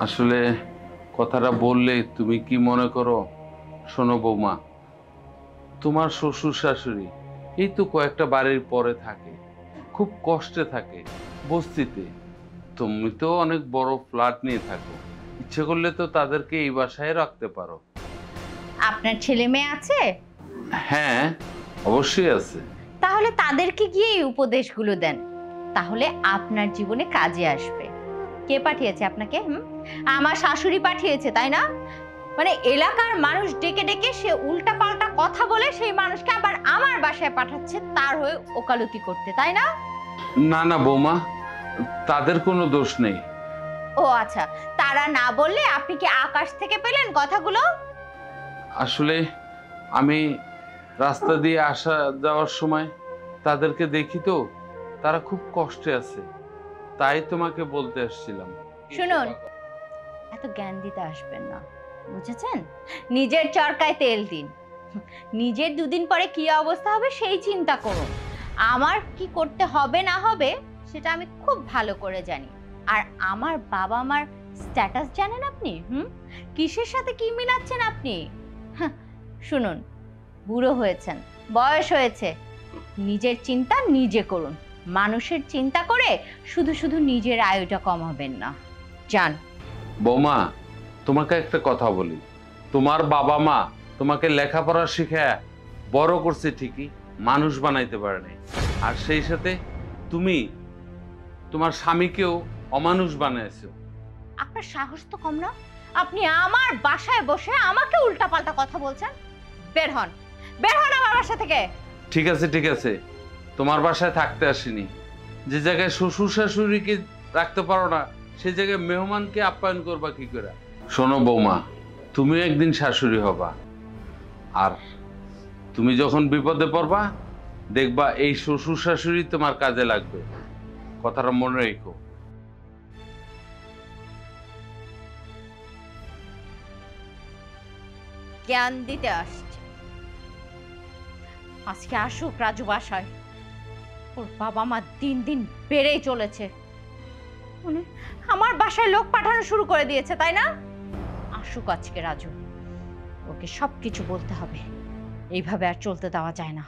আসলে কথাটা বললে তুমি কি মনে করো? শোনো বৌমা, তোমার শ্বশুর শাশুড়ি এই তো কয়েকটা বাড়ির পরে থাকে, খুব কষ্টে থাকে বস্তিতে। তুমি তো অনেক বড় ফ্ল্যাট নিয়ে থাকো, ইচ্ছে করলে তো তাদেরকে এই বাসায় রাখতে পারো। আপনার ছেলে মেয়ে আছে? হ্যাঁ, অবশ্যই আছে। তাহলে তাদেরকে গিয়ে এই উপদেশগুলো দেন, তাহলে আপনার জীবনে কাজে আসবে। কে পাঠিয়েছে আপনাকে? আমার শাশুড়ি পাঠিয়েছে, তাই না? মানে এলাকার মানুষ ডেকে ডেকে সে উল্টা পাল্টা কথা বলে সেই মানুষকে আবার আমার বাসায় পাঠাচ্ছে তার হয়ে ওকালতি করতে, তাই না? না না বৌমা, তাদের কোনো দোষ নেই। ও আচ্ছা, তারা না বললে আপনি কি আকাশ থেকে পেলেন কথাগুলো? আসলে আমি রাস্তা দিয়ে আসা যাওয়ার সময় তাদেরকে দেখি তো, তারা খুব কষ্টে আছে, তাই তোমাকে বলতে আসছিলাম। শুনুন, এত জ্ঞান দিতে আসবেন না, বুঝেছেন? নিজের চরকায় তেল দিন। নিজের দুদিন পরে কি অবস্থা হবে সেই চিন্তা করুন। আমার কি করতে হবে না হবে সেটা আমি খুব ভালো করে জানি। আর আমার বাবা মার স্ট্যাটাস জানেন আপনি? কিসের সাথে কি মিলাচ্ছেন আপনি? হাহ, শুনুন, বুড়ো হয়েছেন, বয়স হয়েছে, নিজের চিন্তা নিজে করুন। মানুষের চিন্তা করে শুধু শুধু নিজের আয়ুটা কমাবেন না। যান। বৌমা, তোমাকে একটা কথা বলি, তোমার বাবা মা তোমাকে লেখাপড়া শিখায় বড় করছে ঠিকই, মানুষ বানাইতে পারে নাই। আর সেই সাথে তুমি তোমার স্বামীকেও অমানুষ বানাইছো। আপনার সাহস তো কম না? আপনি আমার বাসায় বসে আমাকে উল্টাপাল্টা কথা বলছেন। বের হন, বের হন আমার বাসা থেকে। ঠিক আছে ঠিক আছে, তোমার বাসায় থাকতে আসিনি। যে জায়গায় শ্বশুর শাশুড়িকে রাখতে পারো না, সে জায়গায় মেহমানকে আপ্যায়ন করবা কি করে? শোনো বৌমা, তুমিও একদিন শাশুড়ি হবা, আর তুমি যখন বিপদে পড়বা দেখবা এই শ্বশুর শাশুড়ি তোমার কাজে লাগবে। কথাটা মনে রেখো। জ্ঞান দিতে আসছে। আজকে আসুক রাজু বাসায়। ওর বাবা মা দিন দিন বেড়েই চলেছে। মানে আমার বাসায় লোক পাঠানো শুরু করে দিয়েছে, তাই না? আসুক আজকে রাজু, ওকে সবকিছু বলতে হবে। এইভাবে আর চলতে দেওয়া যায় না।